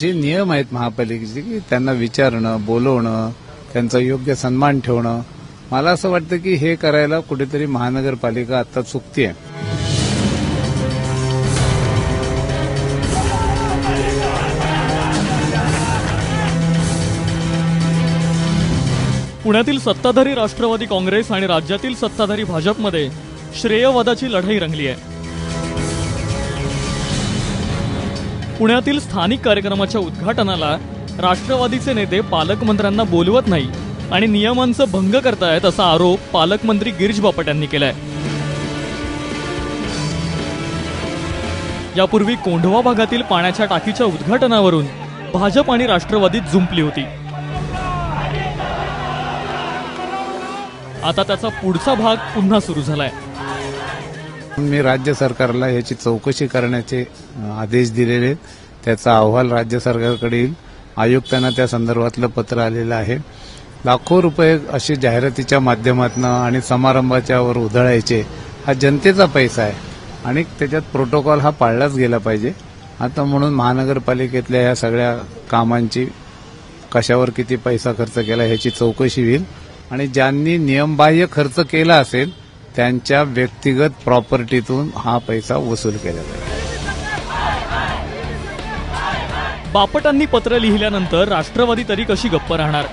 जे नियम आहेत महापालिकेचे की त्यांना विचारणं, बोलवणं, त्यांचा योग्य सन्मान ठेवणं, मला असं वाटतं की हे करायला कुठेतरी महानगरपालिका आता चुकतीये. पुण्यातील सत्ताधारी राष्ट्रवादी काँग्रेस आणि राज्यातील सत्ताधारी भाजपमध्ये श्रेयवादाची लढाई रंगली आहे. पुण्यातील स्थानिक कार्यक्रमाच्या उद्घाटनाला राष्ट्रवादीचे नेते पालकमंत्र्यांना बोलवत नाही आणि नियमांचा भंग करतायत असा आरोप पालकमंत्री गिरीश बापट यांनी केलाय. यापूर्वी कोंढवा भागातील पाण्याच्या टाकीच्या उद्घाटनावरून भाजप आणि राष्ट्रवादी जुंपली होती. आता त्याचा पुढचा भाग पुन्हा सुरू झालाय. मी राज्य सरकारला याची चौकशी करण्याचे आदेश दिलेले, त्याचा अहवाल राज्य सरकारकडे येईल. आयुक्तांना त्या संदर्भातलं पत्र आलेलं आहे. लाखो रुपये असे जाहिरातीच्या माध्यमातून आणि समारंभाच्या वर उधळायचे, हा जनतेचा पैसा आहे आणि त्याच्यात प्रोटोकॉल हा पाळलाच गेला पाहिजे. आता म्हणून महानगरपालिकेतल्या या सगळ्या कामांची कशावर किती पैसा खर्च केला ह्याची चौकशी होईल आणि ज्यांनी नियमबाह्य खर्च केला असेल त्यांच्या व्यक्तिगत प्रॉपर्टीतून हा पैसा वसूल केला जाईल. बापटांनी पत्र लिहिल्यानंतर राष्ट्रवादी तरी कशी गप्प राहणार?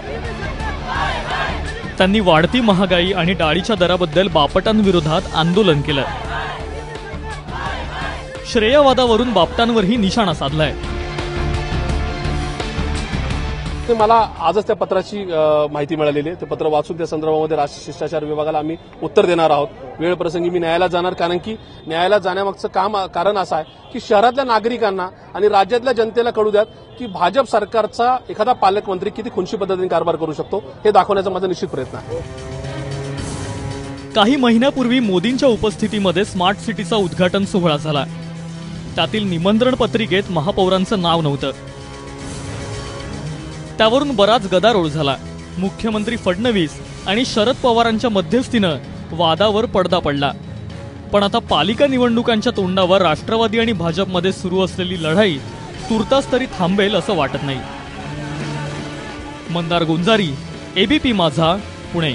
त्यांनी वाढती महागाई आणि डाळीच्या दराबद्दल बापटांविरोधात आंदोलन केलं. श्रेयवादावरून बापटांवरही निशाणा साधलाय. मला आजच त्या पत्राची माहिती मिळालेली आहे. ते पत्र वाचून त्या संदर्भामध्ये राष्ट्रीय शिष्टाचार विभागाला आम्ही उत्तर देणार आहोत. वेळ प्रसंगी मी न्यायालयात जाणार, कारण की न्यायालयात जाण्यामागचं कारण असं आहे की शहरातल्या नागरिकांना आणि राज्यातल्या जनतेला कळू द्यात की भाजप सरकारचा एखादा पालकमंत्री किती खुनशी पद्धतीने कारभार करू शकतो, हे दाखवण्याचा माझा निश्चित प्रयत्न आहे. काही महिन्यापूर्वी मोदींच्या उपस्थितीमध्ये स्मार्ट सिटीचा उद्घाटन सोहळा झाला. त्यातील निमंत्रण पत्रिकेत महापौरांचं नाव नव्हतं. त्यावरून बराच गदारोळ झाला. मुख्यमंत्री फडणवीस आणि शरद पवारांच्या मध्यस्थीनं वादावर पडदा पडला. पण आता पालिका निवडणुकांच्या तोंडावर राष्ट्रवादी आणि भाजपमध्ये सुरू असलेली लढाई तुर्तास तरी थांबेल असं वाटत नाही. मंदार गुंजारी, एबीपी माझा, पुणे.